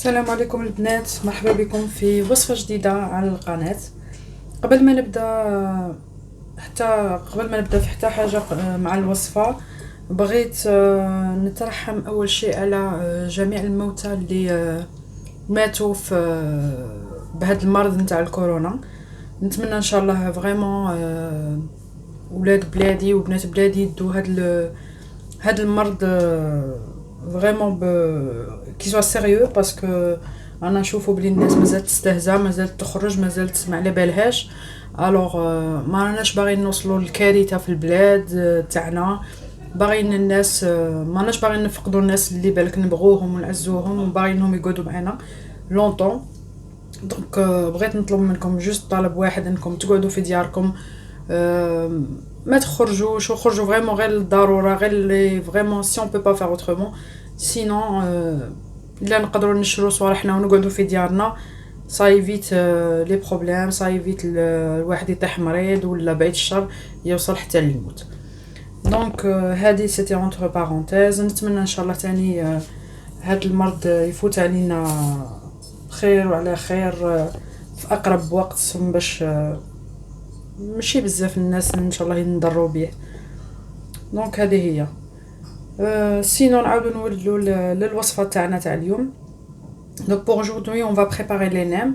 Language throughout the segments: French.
السلام عليكم البنات، مرحبا بكم في وصفة جديدة على القناة. قبل ما نبدا قبل ما نبدا في حتى حاجة مع الوصفة، بغيت نترحم أول شيء على جميع الموتى اللي ماتوا في بهذا المرض نتاع الكورونا. نتمنى ان شاء الله فريمون ولاد بلادي وبنات بلادي يدوا هذا المرض فريمون كي سوا سيريو، باسكو انا نشوفوا بلي الناس مازالت تستهزا، مازالت تخرج، مازالت ما على بالهاش. الوغ ما راناش باغيين نوصلوا للكارثه في البلاد تاعنا، باغيين الناس ما راناش باغيين نفقدوا الناس اللي بالك نبغوهم ونعزوهم وباغيينهم يقعدوا معنا لونطون. دونك بغيت نطلب منكم جوست طلب واحد، انكم تقعدوا في دياركم، ما تخرجوش، وخرجوا فريمون غير للضروره، غير لي فريمون سي اون بو با فير اوترومون. سينون الا نقدروا نشرو صوالحنا ونقعدوا في ديارنا، سا ايفيت لي بروبليم، سا ايفيت الواحد يطيح مريض ولا بعيد الشر يوصل حتى للموت. دونك هذه سيتي اونتر بارونتيز. نتمنى ان شاء الله تاني هذا المرض يفوت علينا خير وعلى خير في اقرب وقت، باش ماشي بزاف الناس ان شاء الله ينضروا به. دونك هذه هي. سينون نعاودو نولوا للوصفه تاعنا تاع اليوم. دونك بور aujourd'hui on va préparer les nems.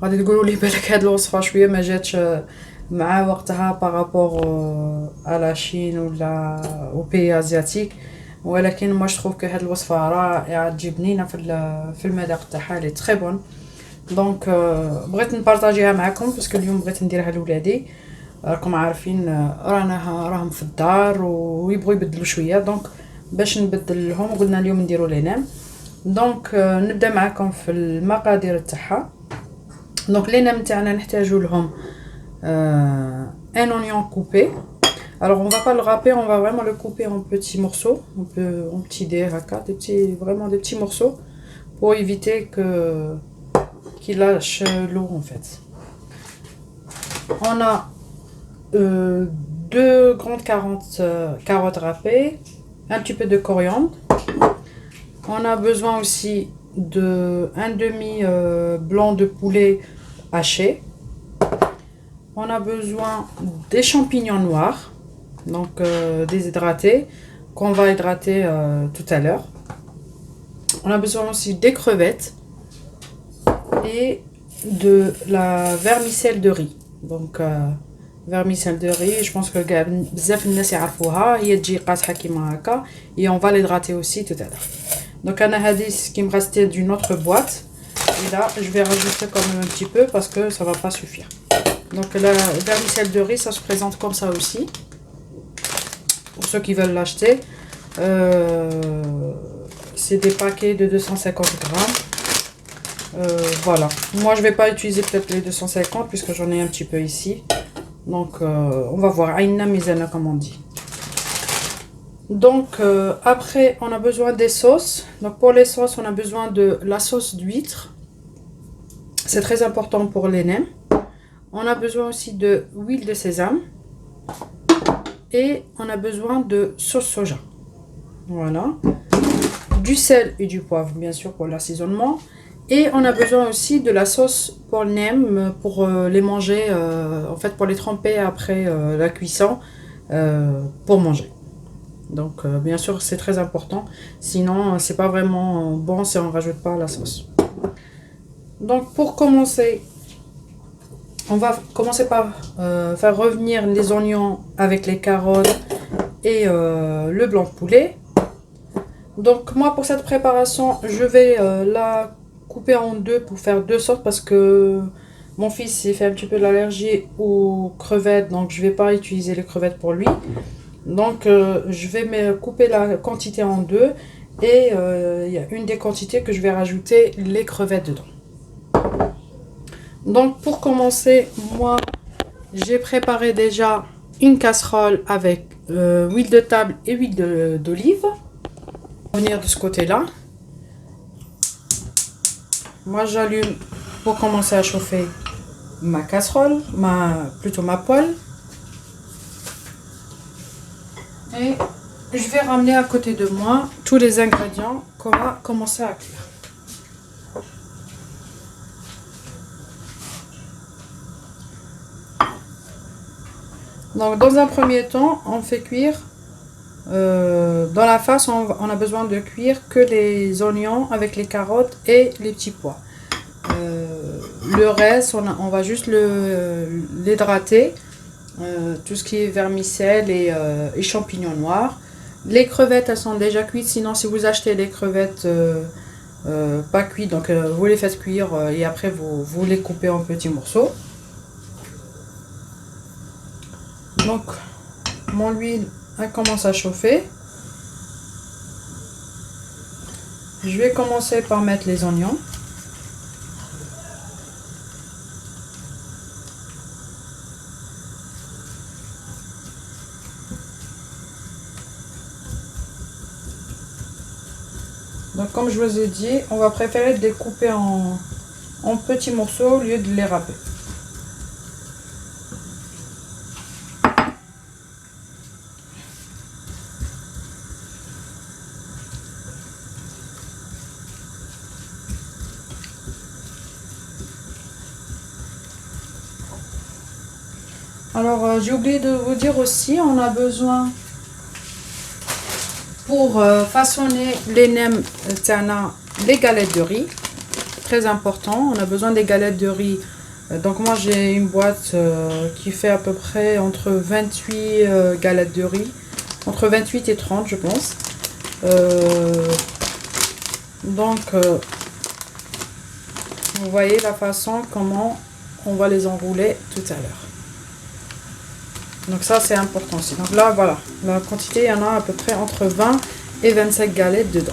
غادي تقولوا لي بالك هاد الوصفه شويه ما جاتش مع وقتها بارابور على لا شين ولا او بي ازياتيك، ولكن ما شتروف كو هاد الوصفه رائعه، تجيب بنينه في المذاق تاعها لي تري بون. دونك بغيت نبارطاجيها معكم باسكو اليوم بغيت نديرها لولادي. راكم عارفين راهم في الدار ويبغوا يبدلوا شويه، دونك باش نبدل لهم قلنا اليوم نديروا لي نام. دونك نبدا معكم في المقادير تاعها. دونك لي نام تاعنا نحتاجوا لهم un oignon coupé. Alors on va pas le râper, on va vraiment le couper en petits morceaux, en petits dés, vraiment des petits morceaux, pour éviter qu'il lâche l'eau en fait. On a 2 grandes carottes râpées, un petit peu de coriandre. On a besoin aussi de un demi blanc de poulet haché. On a besoin des champignons noirs, donc déshydratés, qu'on va hydrater tout à l'heure. On a besoin aussi des crevettes et de la vermicelle de riz. Donc vermicelle de riz, je pense que بزاف الناس يعرفوها، هي تجي قاصحه كيما هكا. Et on va l'hydrater aussi tout à l'heure. Donc انا هذه ce qui me restait d'une autre boîte. Et là, je vais rajouter quand même un petit peu parce que ça va pas suffire. Donc la vermicelle de riz, ça se présente comme ça aussi. Pour ceux qui veulent l'acheter, c'est des paquets de 250 grammes. Voilà. Moi, je vais pas utiliser peut-être les 250 puisque j'en ai un petit peu ici. Donc, on va voir. Aïna mizana, comme on dit. Donc, après, on a besoin des sauces. Donc, pour les sauces, on a besoin de la sauce d'huître. C'est très important pour les nems. On a besoin aussi de l'huile de sésame. Et on a besoin de sauce soja. Voilà. Du sel et du poivre, bien sûr, pour l'assaisonnement. Et on a besoin aussi de la sauce pour les nems, pour les manger, en fait, pour les tremper après la cuisson, pour manger. Donc, bien sûr, c'est très important. Sinon, c'est pas vraiment bon si on rajoute pas la sauce. Donc, pour commencer, on va commencer par faire revenir les oignons avec les carottes et le blanc de poulet. Donc, moi, pour cette préparation, je vais la couper en deux pour faire deux sortes parce que mon fils il fait un petit peu d'allergie aux crevettes, donc je vais pas utiliser les crevettes pour lui. Donc je vais me couper la quantité en deux et il y a une des quantités que je vais rajouter les crevettes dedans. Donc pour commencer, moi j'ai préparé déjà une casserole avec huile de table et huile d'olive. On va venir de ce côté-là. Moi j'allume pour commencer à chauffer ma casserole, plutôt ma poêle. Et je vais ramener à côté de moi tous les ingrédients qu'on va commencer à cuire. Donc dans un premier temps, on fait cuire, dans la face, on a besoin de cuire que les oignons avec les carottes et les petits pois. Le reste, on va juste l'hydrater, tout ce qui est vermicelle et champignons noirs. Les crevettes, elles sont déjà cuites, sinon si vous achetez les crevettes pas cuites, donc vous les faites cuire et après vous les coupez en petits morceaux. Donc mon huile elle commence à chauffer. Je vais commencer par mettre les oignons. Donc comme je vous ai dit, on va préférer les couper en petits morceaux au lieu de les râper. Alors j'ai oublié de vous dire aussi, on a besoin pour façonner les nems tana, les galettes de riz. Très important, on a besoin des galettes de riz. Donc moi j'ai une boîte qui fait à peu près entre 28 galettes de riz, entre 28 et 30 je pense. Donc vous voyez la façon comment on va les enrouler tout à l'heure. Donc ça c'est important aussi. Donc là voilà, la quantité il y en a à peu près entre 20 et 25 galettes dedans.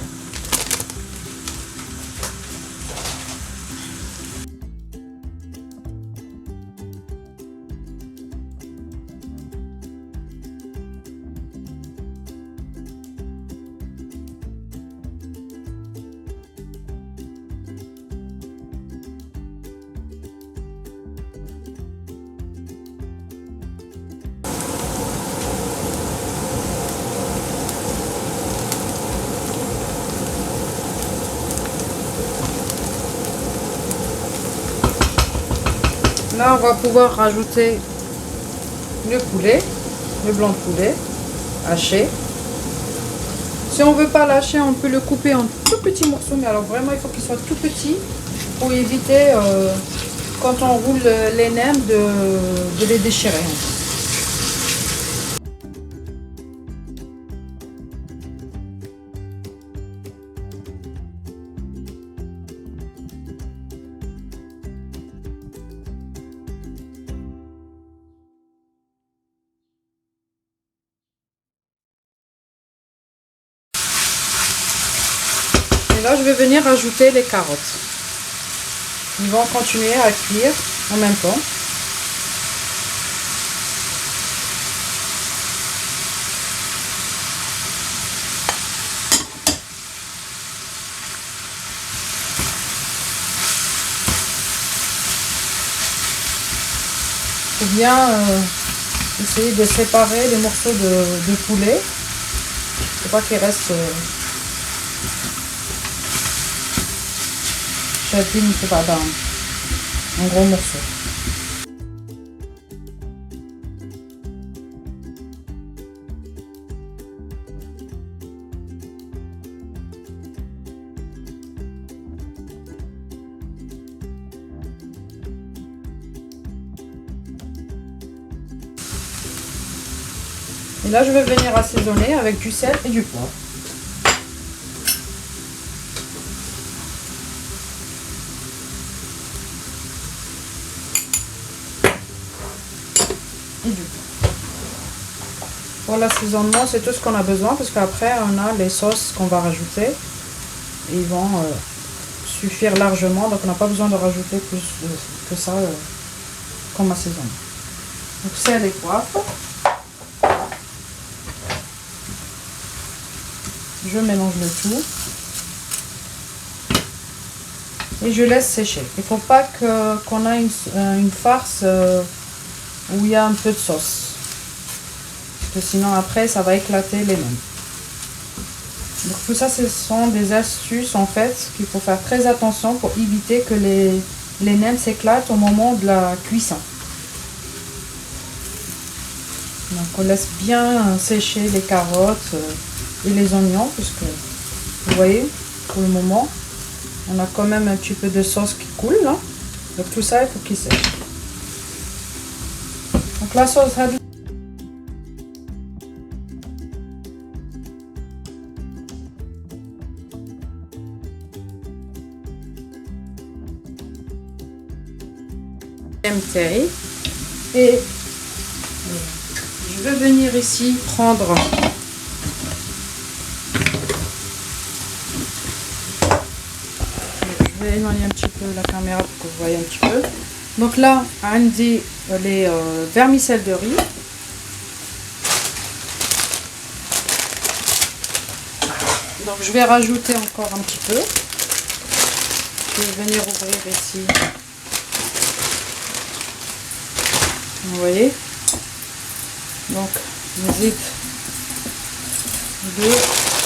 Là, on va pouvoir rajouter le poulet, le blanc de poulet haché. Si on veut pas l'hacher, on peut le couper en tout petits morceaux, mais alors vraiment il faut qu'il soit tout petit pour éviter quand on roule les nems de les déchirer. Et là, je vais venir ajouter les carottes. Ils vont continuer à cuire en même temps. Ou bien essayer de séparer les morceaux de poulet. Il ne faut pas qu'il reste un gros morceau. Et là, je vais venir assaisonner avec du sel et du poivre. Et du poivre. Pour l'assaisonnement, c'est tout ce qu'on a besoin parce qu'après, on a les sauces qu'on va rajouter. Et ils vont suffire largement, donc on n'a pas besoin de rajouter plus que ça comme assaisonnement. Donc sel et poivre. Je mélange le tout et je laisse sécher. Il ne faut pas qu'on ait une farce où il y a un peu de sauce, parce que sinon après ça va éclater les nems. Donc tout ça, ce sont des astuces en fait qu'il faut faire très attention pour éviter que les nems s'éclatent au moment de la cuisson. Donc on laisse bien sécher les carottes et les oignons, puisque vous voyez, pour le moment, on a quand même un petit peu de sauce qui coule là. Donc tout ça, il faut qu'il sèche. Donc la sauce et je vais venir ici prendre je vais éloigner un petit peu la caméra pour que vous voyez un petit peu. Donc là on dit les vermicelles de riz. Donc je vais rajouter encore un petit peu. Je vais venir ouvrir ici. Vous voyez, donc نزيد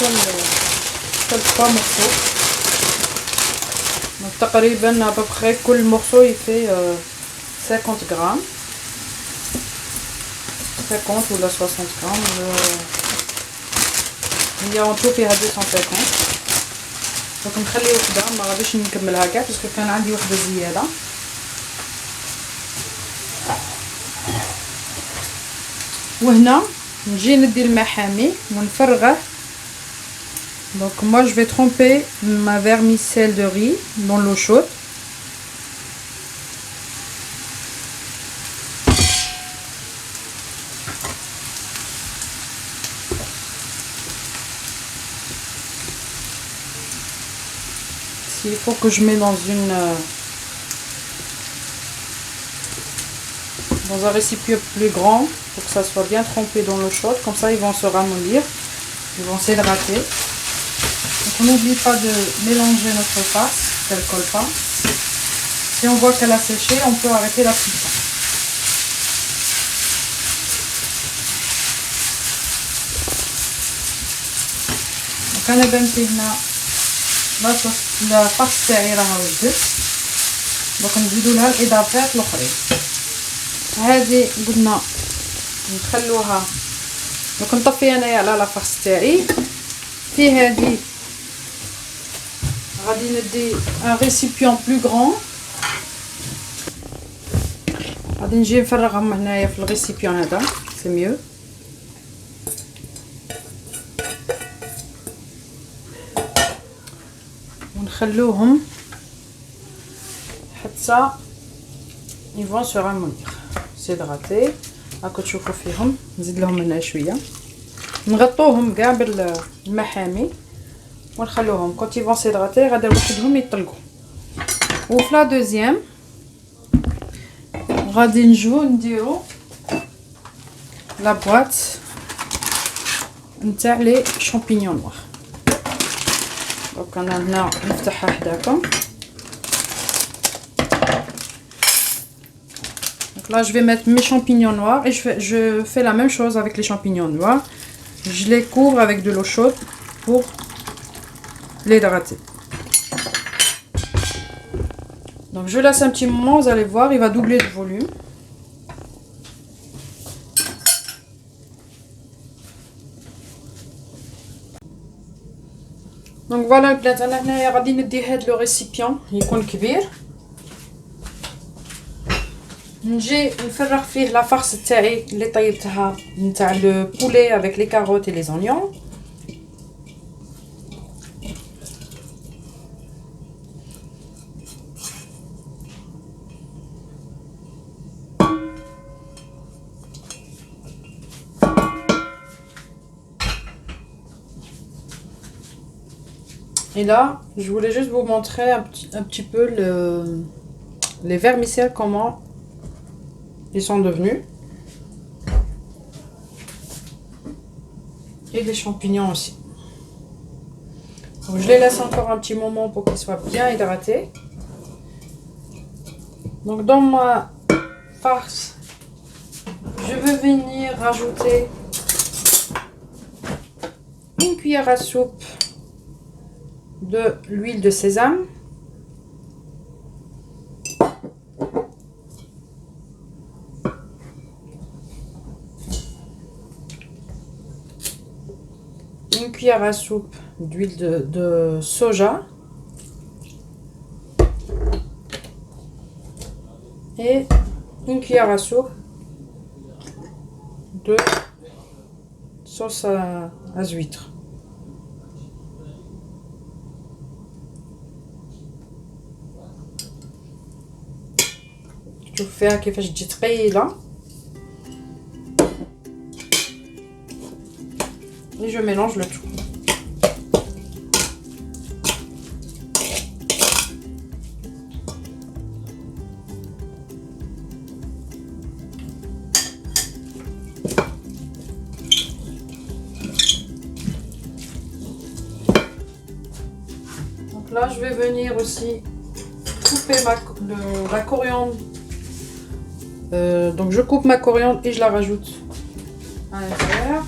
كل 3 morceaux. Donc تقريبا à peu près كل morceau il fait 50 grammes, 50 ou 60 grammes. هي en tout فيها 250. donc نخلي وحده ما غاديش نكملها كاع باسكو كان عندي وحده زياده. وهنا نجي ندي الماء حامي ونفرغه. Donc moi je vais tremper ma vermicelle de riz dans l'eau chaude. Il faut que je mette dans un récipient plus grand pour que ça soit bien trempé dans l'eau chaude. Comme ça ils vont se ramollir, ils vont s'hydrater. Donc on n'oublie pas de mélanger notre farce, qu'elle ne colle pas. Si on voit qu'elle a séché, on peut arrêter la cuisson. Donc أنا بنتي هنا لا farce تاعي راها وجدت. donc نزيدو لها الإضافات الأخرين. هذه قلنا نخلوها. donc نطفي انايا على لا farce تاعي. في هذه غادي ندي ان ريسيبيون بلو غران. غادي نجي نفرغهم هنايا في الريسيبيون هذا سي ميو. ونخلوهم حتى ils vont se ramollir, s'hydrater. هاكا تشوفوا فيهم. نزيد لهم هنا شويه. نغطوهم كاع بالماء حامي ونخلوهم كونت يفون سيدغاتي غادا وحدهم يطلقوا. وفي لا دوزيام غادي نجيو نديرو لا بواط نتاع لي شامبينيون نوار. دونك انا هنا نفتحها حداكم. Donc là je vais mettre mes champignons noirs et je fais la même chose avec les champignons noirs. Je les couvre avec de l'eau chaude pour les hydrater. Donc je laisse un petit moment, vous allez voir, il va doubler de volume. Donc voilà البنات انا هنايا غادي ندي هاد لو ريسيبيون يكون كبير. نجي نفرغ فيه لا farce تاعي اللي طيبتها نتاع لو بولي avec les carottes et les oignons. Et là, je voulais juste vous montrer un petit peu les vermicelles, comment ils sont devenus. Et les champignons aussi. Donc, je les laisse encore un petit moment pour qu'ils soient bien hydratés. Donc dans ma farce, je vais venir rajouter une cuillère à soupe de l'huile de sésame. une cuillère à soupe d'huile de soja et une cuillère à soupe de sauce à huîtres. شوف فيها كيفاش تجي ثقيله. Et je mélange le tout. Donc là, je vais venir aussi couper la coriandre. Donc je coupe ma coriandre et je la rajoute à l'intérieur.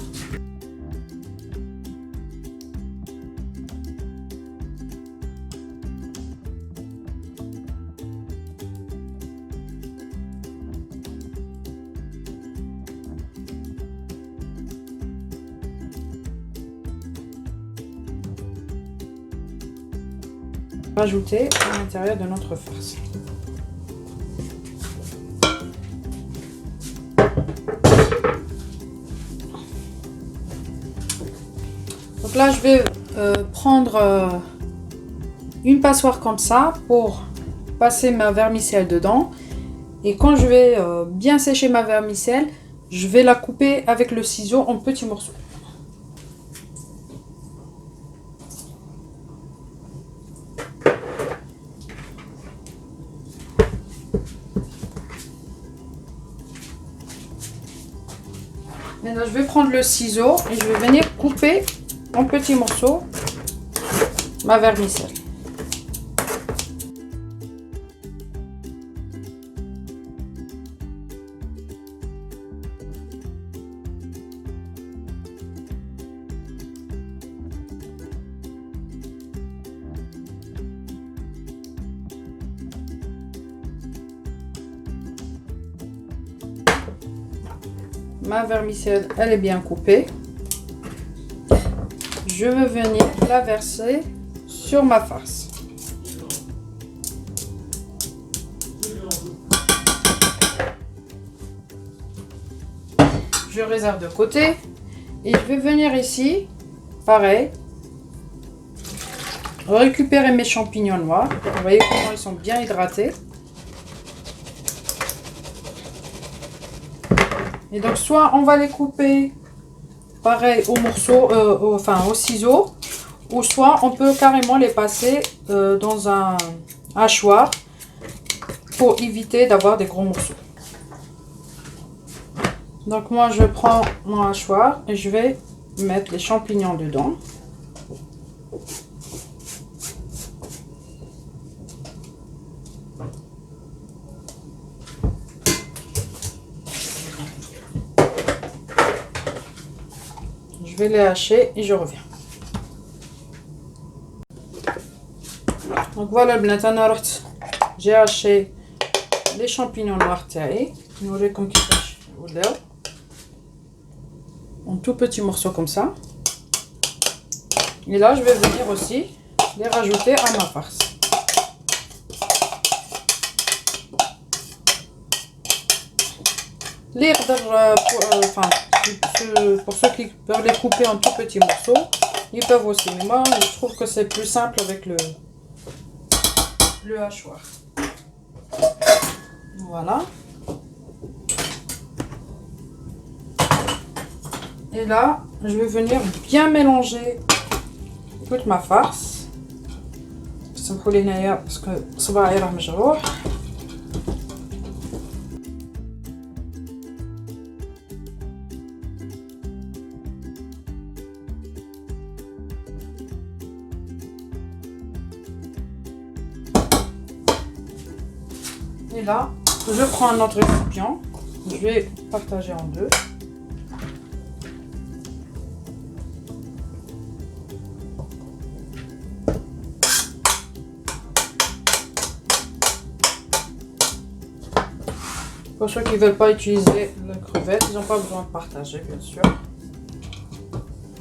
Rajouter à l'intérieur de notre farce. Donc là, je vais prendre une passoire comme ça pour passer ma vermicelle dedans. Et quand je vais bien sécher ma vermicelle, je vais la couper avec le ciseau en petits morceaux. Maintenant, je vais prendre le ciseau et je vais venir couper en petits morceaux ma vermicelle. Ma vermicelle, elle est bien coupée. Je vais venir la verser sur ma farce. Je réserve de côté et je vais venir ici, pareil, récupérer mes champignons noirs. Vous voyez comment ils sont bien hydratés. Et donc soit on va les couper pareil au morceau, au ciseau, ou soit on peut carrément les passer dans un hachoir pour éviter d'avoir des gros morceaux. Donc moi je prends mon hachoir et je vais mettre les champignons dedans. Je vais les hacher et je reviens. Donc voilà, j'ai haché les champignons noirs taillés. En tout petits morceaux comme ça. Et là, je vais venir aussi les rajouter à ma farce. Pour ceux qui peuvent les couper en tout petits morceaux, ils peuvent aussi. Mais moi, je trouve que c'est plus simple avec le hachoir. Voilà. Et là, je vais venir bien mélanger toute ma farce. Parce que ça va aller à jour. Et là, je prends un autre récipient, je vais partager en deux. Pour ceux qui ne veulent pas utiliser la crevette, ils n'ont pas besoin de partager, bien sûr.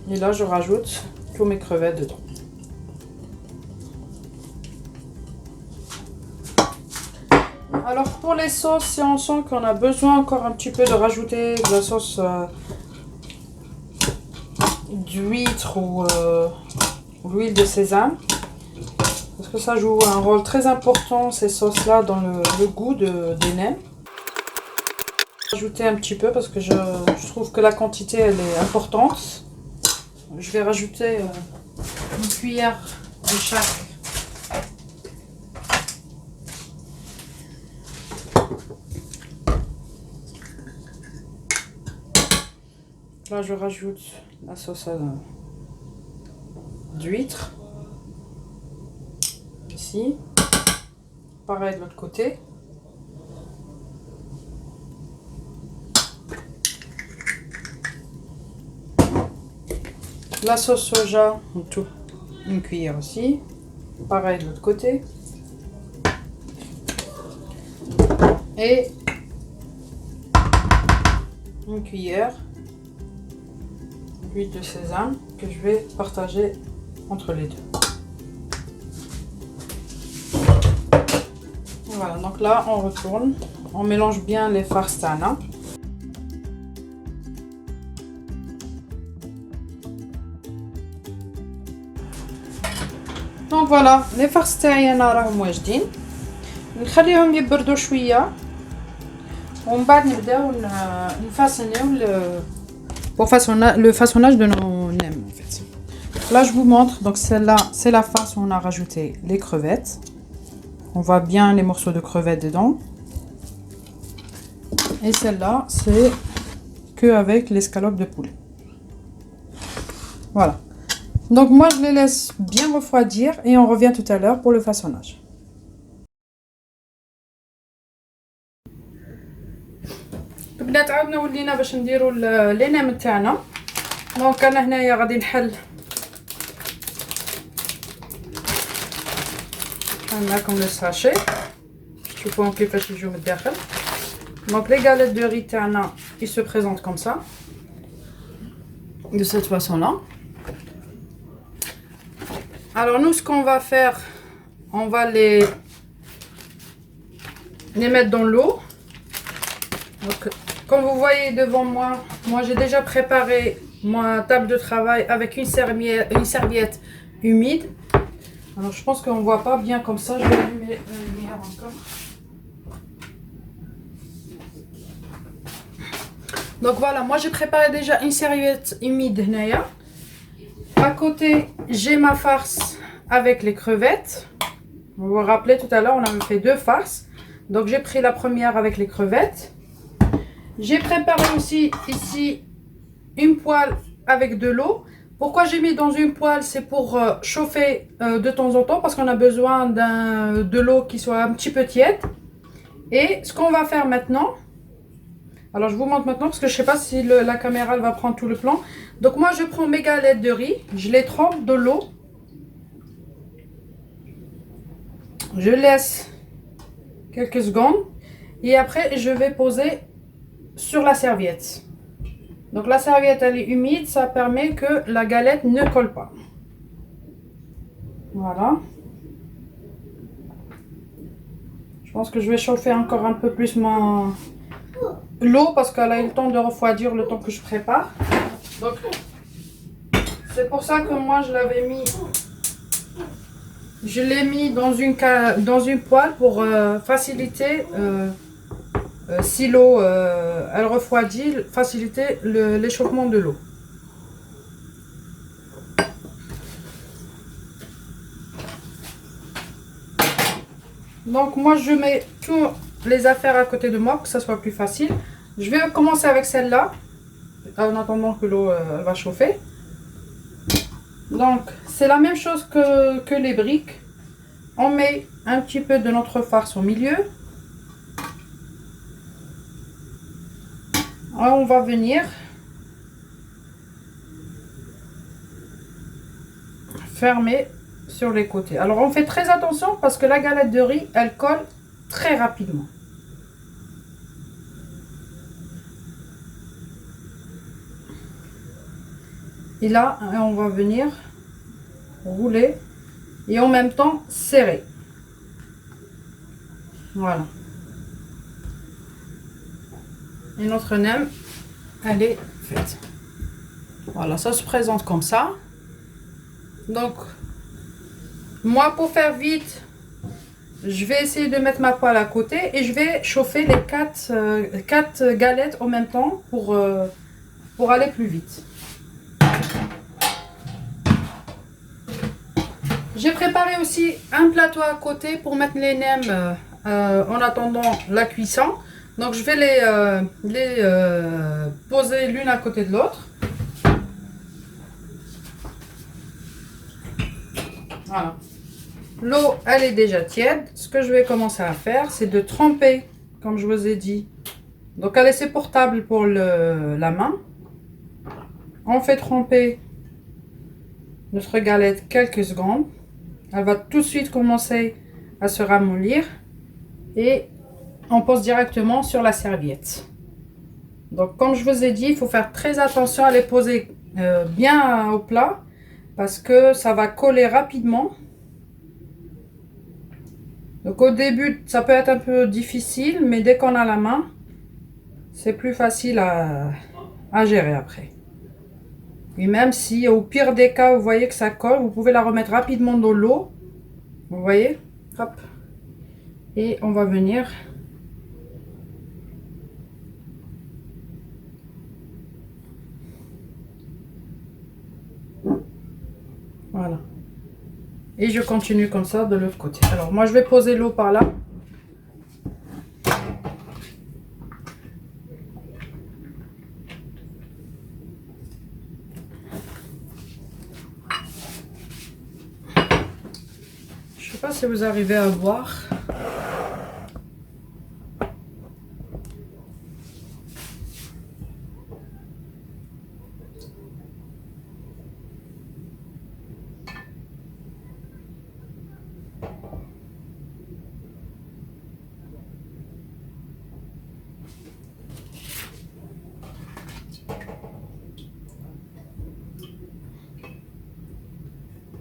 Et là, je rajoute tous mes crevettes dedans. Alors pour les sauces, si on sent qu'on a besoin encore un petit peu de rajouter de la sauce d'huître ou l'huile de sésame, parce que ça joue un rôle très important, ces sauces-là, dans le goût des nems. Rajouter un petit peu parce que je trouve que la quantité elle est importante. Je vais rajouter une cuillère de chaque. Là, je rajoute la sauce d'huître. Ici. Pareil de l'autre côté. La sauce soja, une cuillère aussi. Pareil de l'autre côté. Et une cuillère d'huile de sésame que je vais partager entre les deux. Voilà, donc là on retourne, on mélange bien les farces tana. Donc voilà, les farces تاعي انا راهم واجدين، نخليهم يبردوا شويه ومن بعد نبداو نفاصونيو pour le façonnage de nos nems en fait. Là je vous montre, donc celle-là c'est la farce où on a rajouté les crevettes. On voit bien les morceaux de crevettes dedans. Et celle-là c'est que avec l'escalope de poulet. Voilà. Donc moi je les laisse bien refroidir et on revient tout à l'heure pour le façonnage. بدات عاودنا ولينا باش نديروا لي نيم تاعنا. دونك انا هنايا غادي نحل معكم لي ساشي تشوفوهم كيفاش يجوا من الداخل. Donc les galettes de riz تاعنا ils se présentent comme ça, de cette façon là. Alors nous ce qu'on va faire, on va les mettre dans l'eau. Donc comme vous voyez devant moi, j'ai déjà préparé ma table de travail avec une serviette humide. Alors je pense qu'on ne voit pas bien comme ça, je vais allumer la lumière encore. Donc voilà, moi j'ai préparé déjà une serviette humide. À côté, j'ai ma farce avec les crevettes. Vous vous rappelez tout à l'heure, on avait fait deux farces. Donc j'ai pris la première avec les crevettes. J'ai préparé aussi ici une poêle avec de l'eau. Pourquoi j'ai mis dans une poêle? C'est pour chauffer de temps en temps parce qu'on a besoin de l'eau qui soit un petit peu tiède. Et ce qu'on va faire maintenant, alors je vous montre maintenant parce que je ne sais pas si la caméra elle va prendre tout le plan. Donc moi je prends mes galettes de riz, je les trempe de l'eau. Je laisse quelques secondes et après je vais poser sur la serviette. Donc la serviette elle est humide, ça permet que la galette ne colle pas. Voilà. Je pense que je vais chauffer encore un peu plus l'eau parce qu'elle a eu le temps de refroidir le temps que je prépare. Donc c'est pour ça que moi je l'ai mis dans une poêle pour faciliter si l'eau elle refroidit, faciliter l'échauffement de l'eau. Donc moi je mets toutes les affaires à côté de moi pour que ça soit plus facile. Je vais commencer avec celle-là en attendant que l'eau va chauffer. Donc c'est la même chose que les briques. On met un petit peu de notre farce au milieu. On va venir fermer sur les côtés. Alors on fait très attention parce que la galette de riz elle colle très rapidement. Et là, on va venir rouler et en même temps serrer. Voilà. Et notre nem, elle est faite. Voilà, ça se présente comme ça. Donc, moi, pour faire vite, je vais essayer de mettre ma poêle à côté et je vais chauffer les 4 galettes en même temps pour aller plus vite. J'ai préparé aussi un plateau à côté pour mettre les nems en attendant la cuisson. Donc je vais les poser l'une à côté de l'autre. Voilà. L'eau, elle est déjà tiède. Ce que je vais commencer à faire, c'est de tremper, comme je vous ai dit. Donc elle est assez portable pour la main. On fait tremper notre galette quelques secondes. Elle va tout de suite commencer à se ramollir. Et on pose directement sur la serviette. Donc comme je vous ai dit, il faut faire très attention à les poser bien au plat. Parce que ça va coller rapidement. Donc au début, ça peut être un peu difficile, mais dès qu'on a la main, c'est plus facile à gérer après. Et même si au pire des cas, vous voyez que ça colle, vous pouvez la remettre rapidement dans l'eau. Vous voyez? Hop. Et on va venir voilà. Et je continue comme ça de l'autre côté. Alors moi je vais poser l'eau par là. Je sais pas si vous arrivez à voir.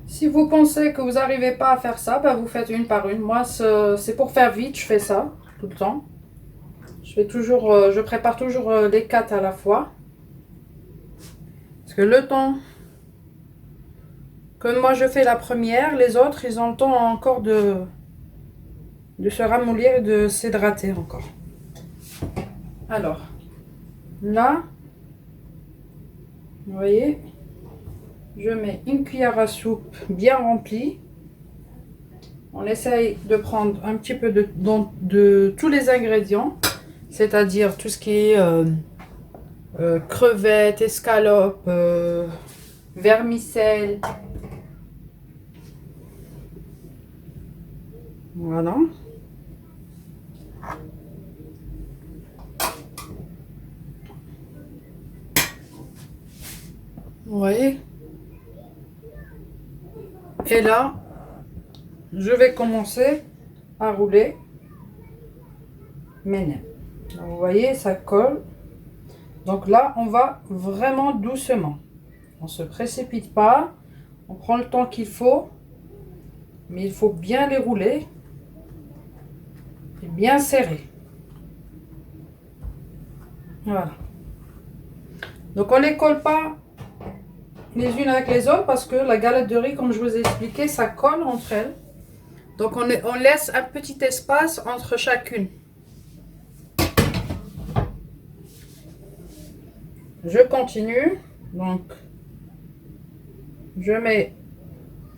Si vous pensez que vous n'arrivez pas à faire ça, ben vous faites une par une. Moi, c'est pour faire vite, je fais ça tout le temps. Je prépare toujours les 4 à la fois. Parce que le temps que moi je fais la première, les autres, ils ont le temps encore de se ramollir et de s'hydrater encore. Alors, là, vous voyez, je mets une cuillère à soupe bien remplie. On essaye de prendre un petit peu de tous les ingrédients, c'est-à-dire tout ce qui est crevettes, escalopes, vermicelles. Voilà. Vous voyez? Et là, je vais commencer à rouler mes nems. Vous voyez, ça colle. Donc là, on va vraiment doucement. On ne se précipite pas. On prend le temps qu'il faut. Mais il faut bien les rouler. Et bien serrer. Voilà. Donc on ne les colle pas les unes avec les autres parce que la galette de riz, comme je vous ai expliqué, ça colle entre elles. Donc on laisse un petit espace entre chacune. Je continue. Donc je mets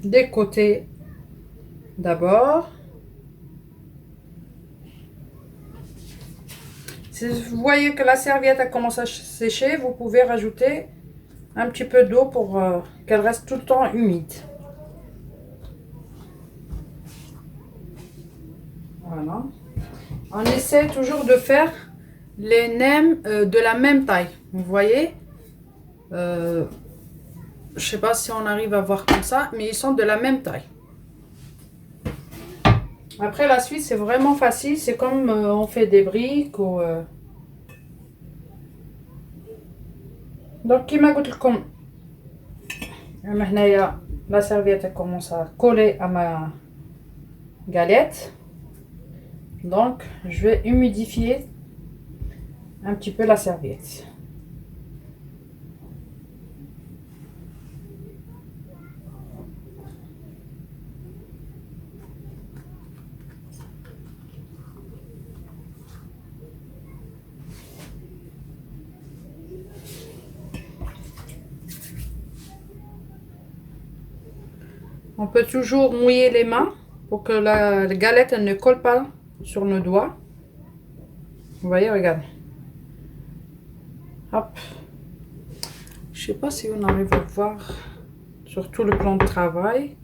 des côtés d'abord. Si vous voyez que la serviette a commencé à sécher, vous pouvez rajouter un petit peu d'eau pour qu'elle reste tout le temps humide. Voilà. On essaie toujours de faire les nems de la même taille. Vous voyez, je sais pas si on arrive à voir comme ça, mais ils sont de la même taille. Après la suite, c'est vraiment facile. C'est comme on fait des briques ou donc qui m'a goûté comme هنايا la serviette commence à coller à ma galette. Donc, je vais humidifier un petit peu la serviette. On peut toujours mouiller les mains pour que la galette elle ne colle pas sur nos doigts. Vous voyez, regardez. Hop. Je sais pas si on arrive à voir sur tout le plan de travail.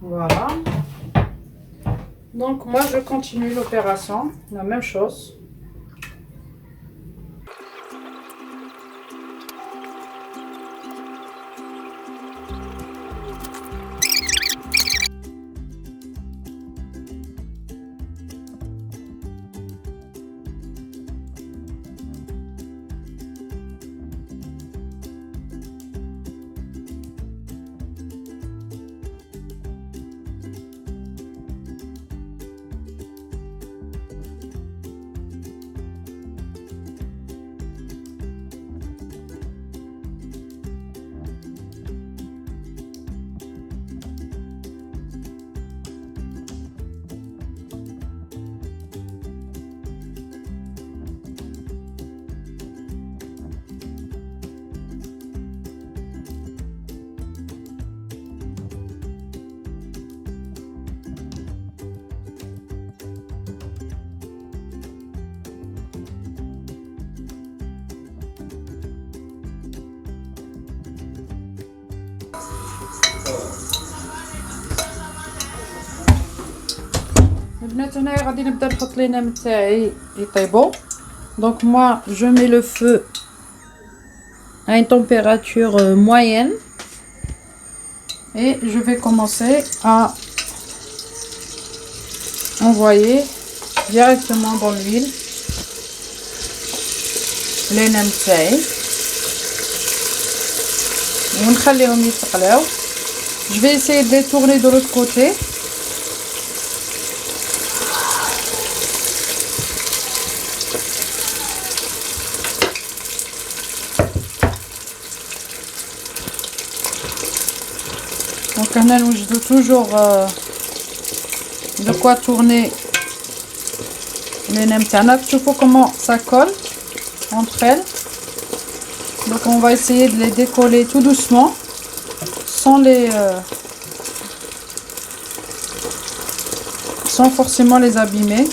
Voilà. Donc moi je continue l'opération, la même chose. البنات هنايا غادي نبدا نحط لي نام تاعي يطيبوا. Donc moi je mets le feu à une température moyenne et je vais commencer à envoyer directement dans l'huile les نام تاعي ونخليهم يتقلاو. Je vais essayer de les tourner de l'autre côté. Donc هنا نوجدو toujours de quoi tourner les nems تاعنا. تشوفوا comment ça colle entre elles. Donc on va essayer de les décoller tout doucement sans forcément les abîmer.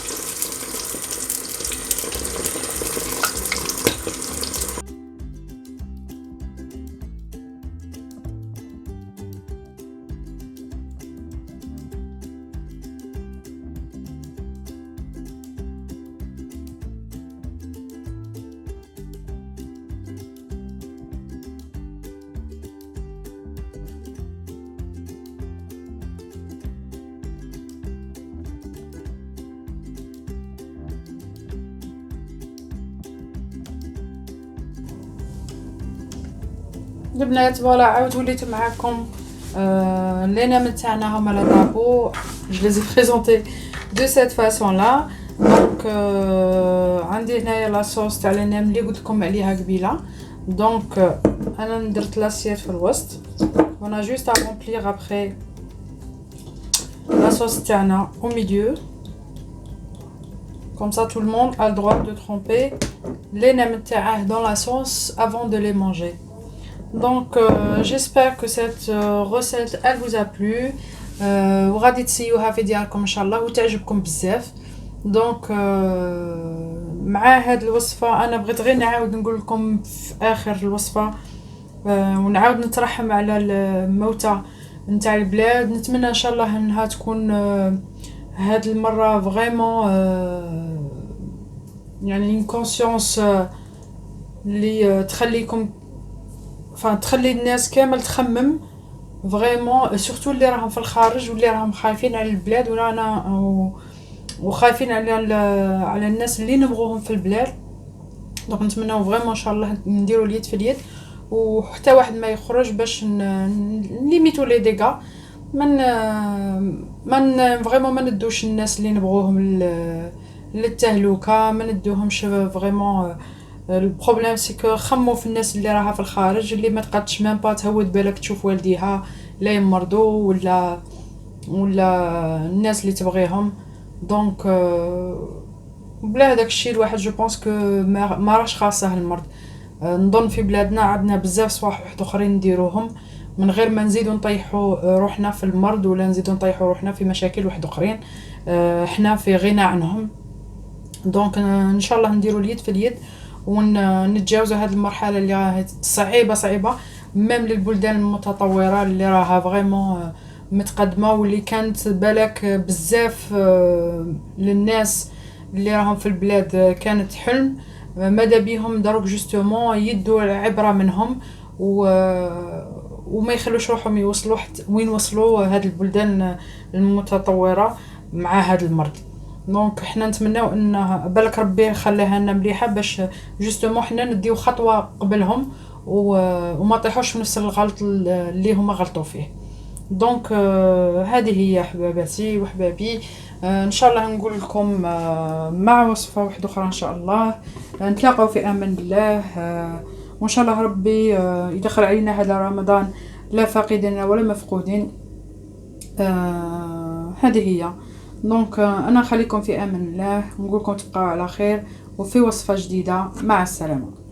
البنات فوالا عاود وليت معكم les nems تاعنا هما لا طابو. Je les ai présentés de cette façon là. Donc عندي هنايا لا صوص تاع les nems اللي قلت لكم عليها قبيله. Donc انا درت لاسيت في الوسط. On a juste à remplir après la sauce تاعنا au milieu. Comme ça tout le monde a le droit de tremper les nems تاعه dans la sauce avant de les manger. Donc j'espère que cette recette elle vous a plu. وغادي تسيوها في دياركم ان شاء الله وتعجبكم بزاف. دونك مع هاد الوصفه انا بغيت غير نعاود نقول لكم في اخر الوصفه ونعاود نترحم على الموتى نتاع البلاد. نتمنى ان شاء الله انها تكون هاد المره فريمون يعني كونسيونس اللي تخليكم تخلي الناس كامل تخمم فريمون سورتو اللي راهم في الخارج واللي راهم خايفين على البلاد ورانا وخايفين على الناس اللي نبغوهم في البلاد. دونك نتمناو فريمون ان شاء الله نديروا اليد في اليد، وحتى واحد ما يخرج باش نليميتو لي ديغا. من فريمون ما ندوش الناس اللي نبغوهم للتهلكه، ما ندوهمش فريمون. البروبليم سي كو خمو في الناس اللي راها في الخارج، اللي ما تقدش ميم با تهود بالك تشوف والديها لا يمرضوا ولا الناس اللي تبغيهم. دونك بلا هداك الشيء الواحد جو بونس كو ما راش خاصه المرض. نظن في بلادنا عندنا بزاف صوالح واحد اخرين نديروهم من غير ما نزيدو نطيحوا روحنا في المرض ولا نزيدو نطيحوا روحنا في مشاكل واحد اخرين. حنا في غنى عنهم. دونك ان شاء الله نديروا اليد في اليد ونتجاوزوا هذه المرحله اللي راهي صعيبه ميم للبلدان المتطوره اللي راها فريمون متقدمه، واللي كانت بالك بزاف للناس اللي راهم في البلاد كانت حلم. ماذا بيهم دروك جوستومون يدوا العبره منهم وما يخلوش روحهم يوصلوا وين وصلوا هاد البلدان المتطوره مع هاد المرض. دونك حنا نتمناو ان بالك ربي يخليها لنا مليحه باش جوستومون حنا نديو خطوه قبلهم وما طيحوش في نفس الغلط اللي هما غلطوا فيه. دونك هذه هي حباباتي وحبابي. ان شاء الله نقول لكم مع وصفه واحده اخرى ان شاء الله. نتلاقاو في امان الله. وان شاء الله ربي يدخل علينا هذا رمضان لا فاقدين ولا مفقودين. هذه هي. دونك انا خليكم في امان الله، نقولكم تبقاو على خير وفي وصفه جديده. مع السلامه.